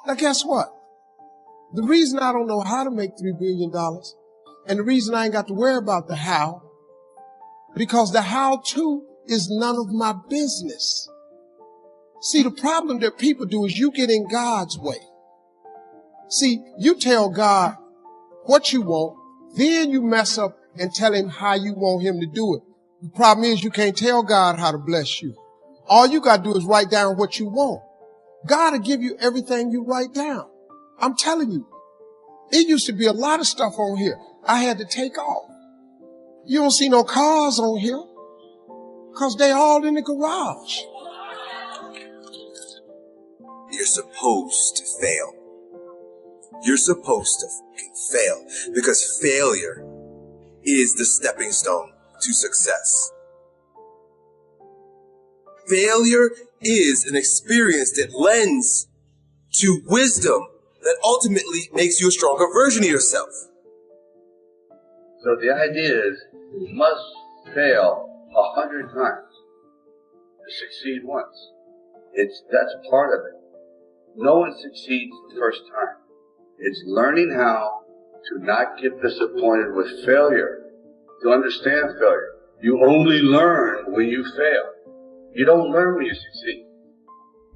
Now guess what? The reason I don't know how to make $3 billion and the reason I ain't got to worry about the how, because the how-to is none of my business. See, the problem that people do is you get in God's way. See, you tell God what you want, then you mess up and tell him how you want him to do it. The problem is you can't tell God how to bless you. All you got to do is write down what you want. God will give you everything you write down. I'm telling you, it used to be a lot of stuff on here I had to take off. You don't see no cars on here because they all in the garage. You're supposed to fail. You're supposed to fucking fail because failure is the stepping stone to success. Failure is an experience that lends to wisdom that ultimately makes you a stronger version of yourself. So the idea is you must fail 100 times to succeed once. That's part of it. No one succeeds the first time. It's learning how to not get disappointed with failure, to understand failure. You only learn when you fail. You don't learn when you succeed.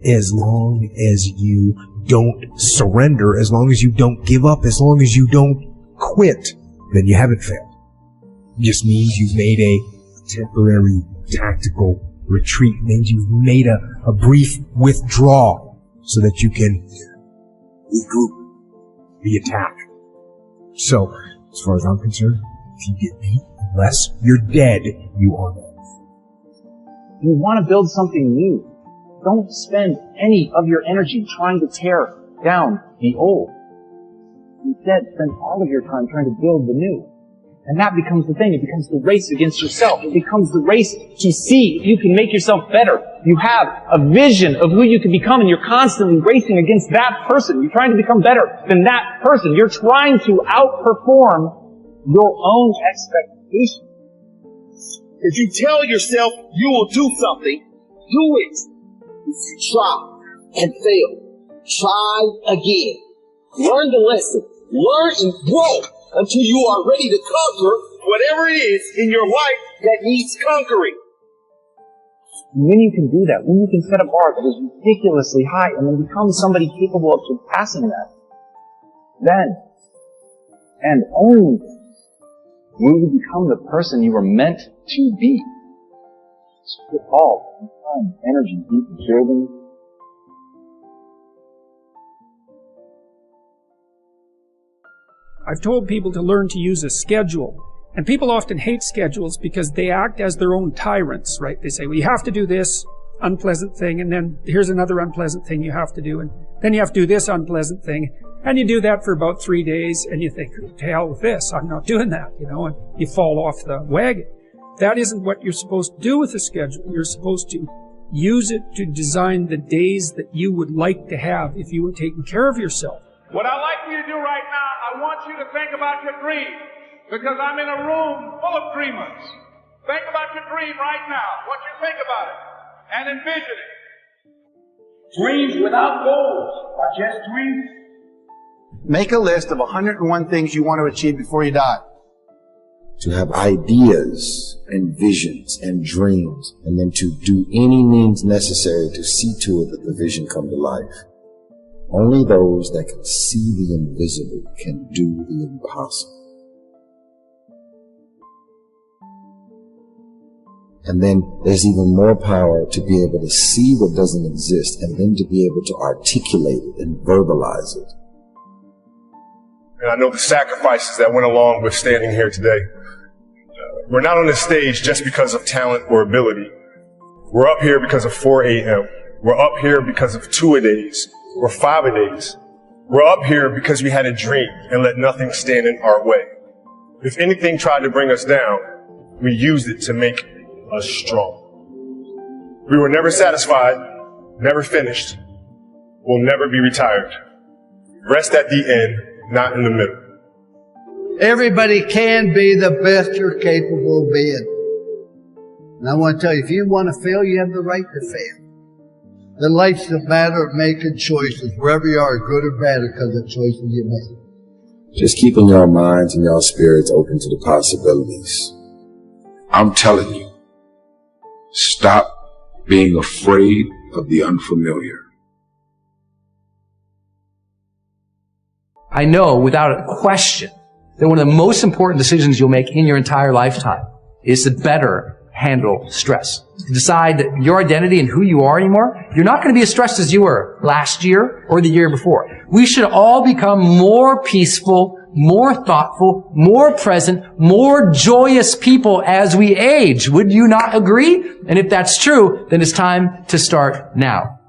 As long as you don't surrender, as long as you don't give up, as long as you don't quit, then you haven't failed. It just means you've made a temporary tactical retreat. It means you've made a brief withdrawal so that you can regroup the attack. So, as far as I'm concerned, if you get beat, unless you're dead, you are dead. You want to build something new. Don't spend any of your energy trying to tear down the old. Instead, spend all of your time trying to build the new. And that becomes the thing. It becomes the race against yourself. It becomes the race to see if you can make yourself better. You have a vision of who you can become, and you're constantly racing against that person. You're trying to become better than that person. You're trying to outperform your own expectations. If you tell yourself you will do something, do it. If you try and fail, try again. Learn the lesson. Learn and grow until you are ready to conquer whatever it is in your life that needs conquering. When you can do that, when you can set a bar that is ridiculously high and then become somebody capable of surpassing that, then, and only then, will you become the person you were meant to be. So put all time, energy into building. I've told people to learn to use a schedule. And people often hate schedules because they act as their own tyrants, right? They say, well, you have to do this unpleasant thing, and then here's another unpleasant thing you have to do, and then you have to do this unpleasant thing. And you do that for about 3 days, and you think, to hell with this, I'm not doing that, and you fall off the wagon. That isn't what you're supposed to do with a schedule. You're supposed to use it to design the days that you would like to have if you were taking care of yourself. What I'd like you to do right now, I want you to think about your dream, because I'm in a room full of dreamers. Think about your dream right now, what you think about it, and envision it. Dreams without goals are just dreams. Make a list of 101 things you want to achieve before you die. To have ideas and visions and dreams, and then to do any means necessary to see to it that the vision come to life. Only those that can see the invisible can do the impossible. And then there's even more power to be able to see what doesn't exist and then to be able to articulate it and verbalize it. And I know the sacrifices that went along with standing here today. We're not on this stage just because of talent or ability. We're up here because of 4 a.m. We're up here because of 2-a-days or 5-a-days. We're up here because we had a dream and let nothing stand in our way. If anything tried to bring us down, we used it to make us strong. We were never satisfied, never finished, will never be retired. Rest at the end, not in the middle. Everybody can be the best you're capable of being. And I want to tell you, if you want to fail, you have the right to fail. Then life's a matter of making choices, wherever you are, good or bad, because of the choices you make. Just keeping your minds and your spirits open to the possibilities. I'm telling you, stop being afraid of the unfamiliar. I know without a question that one of the most important decisions you'll make in your entire lifetime is to better handle stress. To decide that your identity and who you are anymore, you're not going to be as stressed as you were last year or the year before. We should all become more peaceful, more thoughtful, more present, more joyous people as we age. Would you not agree? And if that's true, then it's time to start now.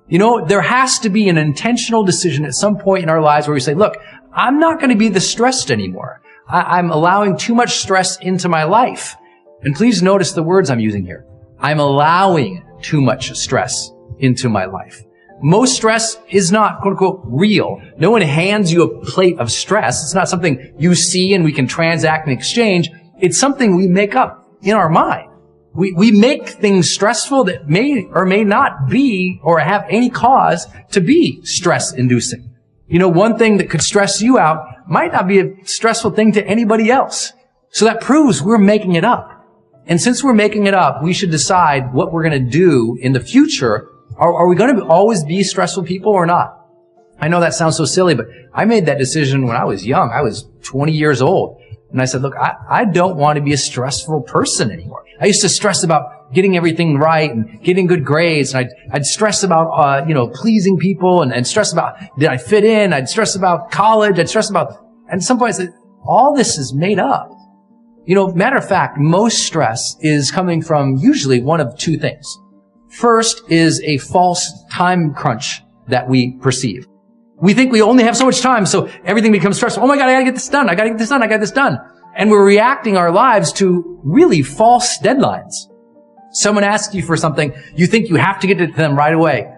You know, there has to be an intentional decision at some point in our lives where we say, look, I'm not going to be this stressed anymore. I'm allowing too much stress into my life. And please notice the words I'm using here. I'm allowing too much stress into my life. Most stress is not, quote unquote, real. No one hands you a plate of stress. It's not something you see and we can transact and exchange. It's something we make up in our mind. We make things stressful that may or may not be or have any cause to be stress-inducing. You know, one thing that could stress you out might not be a stressful thing to anybody else. So that proves we're making it up. And since we're making it up, we should decide what we're going to do in the future. Are we going to always be stressful people or not? I know that sounds so silly, but I made that decision when I was young. I was 20 years old. And I said, look, I don't want to be a stressful person anymore. I used to stress about getting everything right and getting good grades. And I'd stress about, pleasing people and stress about, did I fit in? I'd stress about college. I'd stress about, and at some point I said, all this is made up. You know, matter of fact, most stress is coming from usually one of two things. First is a false time crunch that we perceive. We think we only have so much time, so everything becomes stressful. Oh my God, I gotta get this done. I gotta get this done. I got this done. And we're reacting our lives to really false deadlines. Someone asks you for something, you think you have to get it to them right away.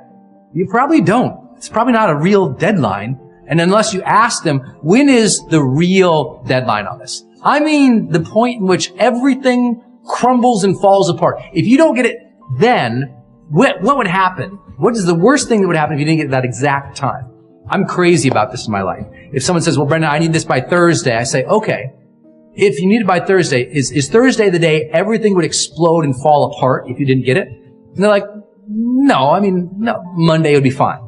You probably don't. It's probably not a real deadline. And unless you ask them, when is the real deadline on this? I mean, the point in which everything crumbles and falls apart. If you don't get it then, what would happen? What is the worst thing that would happen if you didn't get it that exact time? I'm crazy about this in my life. If someone says, well, Brendan, I need this by Thursday, I say, okay. If you need it by Thursday, is Thursday the day everything would explode and fall apart if you didn't get it? And they're like, no, Monday would be fine.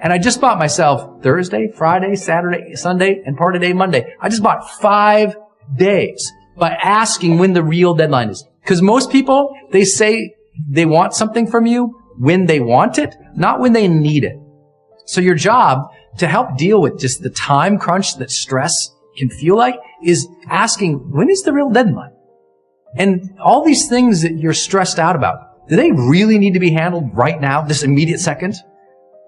And I just bought myself Thursday, Friday, Saturday, Sunday, and part of day Monday. I just bought 5 days by asking when the real deadline is. Because most people, they say they want something from you when they want it, not when they need it. So your job to help deal with just the time crunch that stress can feel like is asking, when is the real deadline? And all these things that you're stressed out about, do they really need to be handled right now, this immediate second?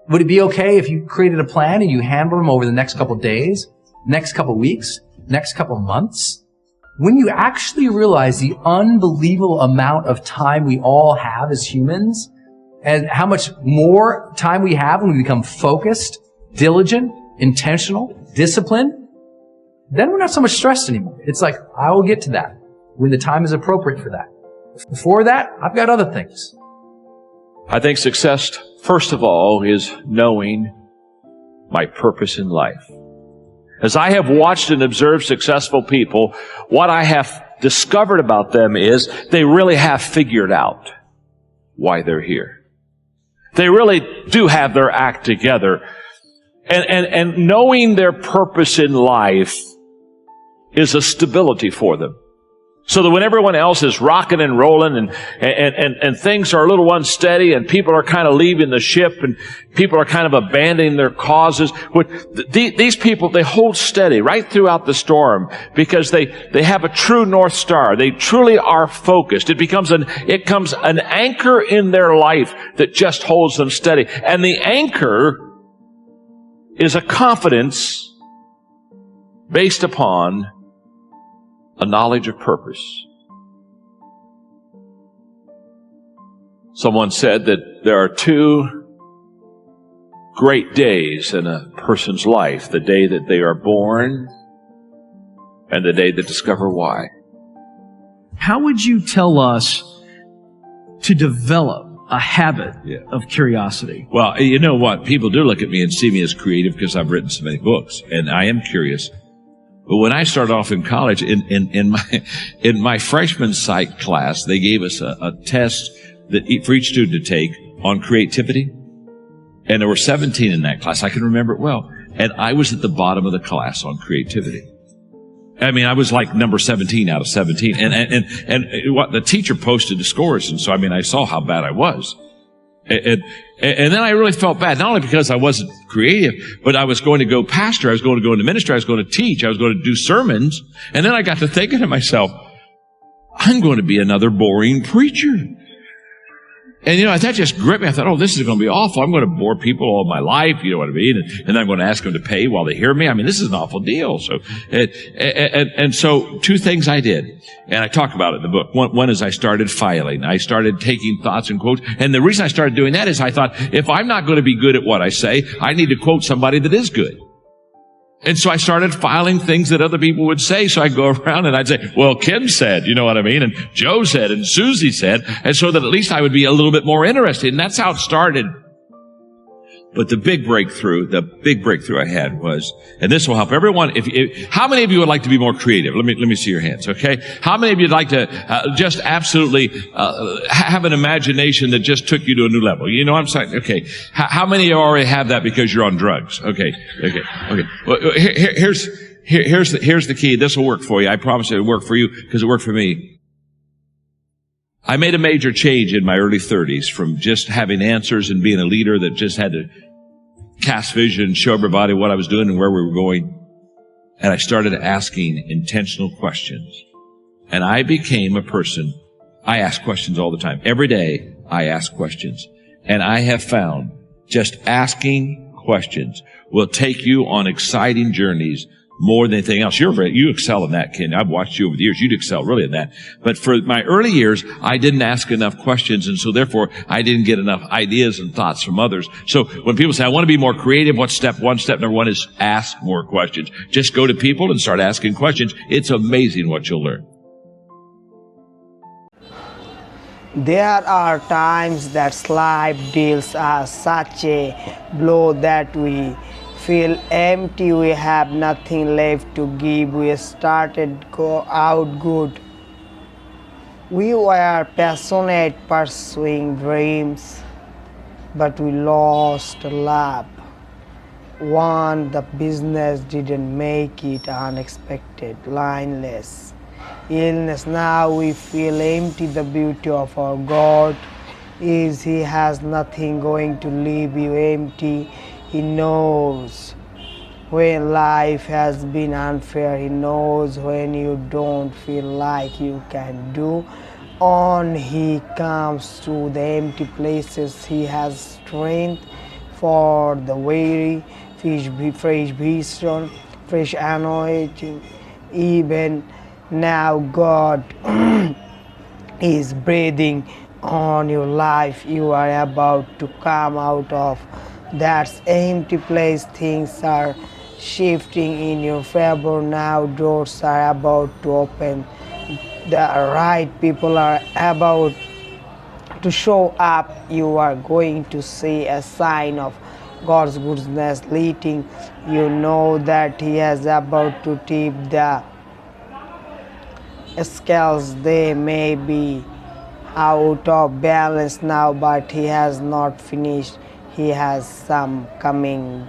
Would it be okay if you created a plan and you handle them over the next couple of days, next couple of weeks, next couple of months? When you actually realize the unbelievable amount of time we all have as humans and how much more time we have when we become focused, diligent, intentional, disciplined, then we're not so much stressed anymore. It's like, I will get to that when the time is appropriate for that. Before that, I've got other things. I think success, first of all, is knowing my purpose in life. As I have watched and observed successful people, what I have discovered about them is they really have figured out why they're here. They really do have their act together. And knowing their purpose in life is a stability for them. So that when everyone else is rocking and rolling and things are a little unsteady and people are kind of leaving the ship and people are kind of abandoning their causes, these people, they hold steady right throughout the storm because they have a true North Star. They truly are focused. It becomes an anchor in their life that just holds them steady. And the anchor is a confidence based upon a knowledge of purpose. Someone said that there are 2 great days in a person's life: the day that they are born and the day they discover why. How would you tell us to develop a habit of curiosity. Well, you know what? People do look at me and see me as creative because I've written so many books, and I am curious. But when I started off in college, in my freshman psych class, they gave us a test that for each student to take on creativity. And there were 17 in that class. I can remember it well. And I was at the bottom of the class on creativity. I mean, I was like number 17 out of 17. And what the teacher posted the scores. And so, I mean, I saw how bad I was. And then I really felt bad, not only because I wasn't creative, but I was going to go pastor, I was going to go into ministry, I was going to teach, I was going to do sermons. And then I got to thinking to myself, I'm going to be another boring preacher. And, you know, that just gripped me. I thought, oh, this is going to be awful. I'm going to bore people all my life, you know what I mean? And then I'm going to ask them to pay while they hear me. I mean, this is an awful deal. So, and so two things I did. And I talk about it in the book. One is I started filing. I started taking thoughts and quotes. And the reason I started doing that is I thought, if I'm not going to be good at what I say, I need to quote somebody that is good. And so I started filing things that other people would say. So I'd go around and I'd say, well, Kim said, you know what I mean? And Joe said, and Susie said. And so that at least I would be a little bit more interested. And that's how it started. But the big breakthrough I had was, and this will help everyone. How many of you would like to be more creative? Let me see your hands, okay? How many of you would like to just absolutely have an imagination that just took you to a new level? You know what I'm saying? Okay. How many of you already have that because you're on drugs? Okay. Well, here's the key. This will work for you. I promise it'll work for you because it worked for me. I made a major change in my early 30s from just having answers and being a leader that just had to cast vision, show everybody what I was doing and where we were going. And I started asking intentional questions. And I became a person, I ask questions all the time. Every day, I ask questions. And I have found just asking questions will take you on exciting journeys more than anything else. You excel in that, Ken. I've watched you over the years. You'd excel really in that. But for my early years, I didn't ask enough questions, and so therefore, I didn't get enough ideas and thoughts from others. So when people say, I want to be more creative, what's step one? Step number one is ask more questions. Just go to people and start asking questions. It's amazing what you'll learn. There are times that life deals us such a blow that we feel empty, we have nothing left to give. We started go out good. We were passionate pursuing dreams, but we lost love. One, the business didn't make it, unexpected, lineless. Illness, now we feel empty. The beauty of our God is He has nothing going to leave you empty. He knows when life has been unfair. He knows when you don't feel like you can do on. He comes to the empty places. He has strength for the weary, fresh vision, fresh anointing. Even now God is breathing on your life. You are about to come out of that empty place. Things are shifting in your favor now. Doors are about to open. The right people are about to show up. You are going to see a sign of God's goodness leading. You know that He is about to tip the scales. They may be out of balance now, but He has not finished. He has some coming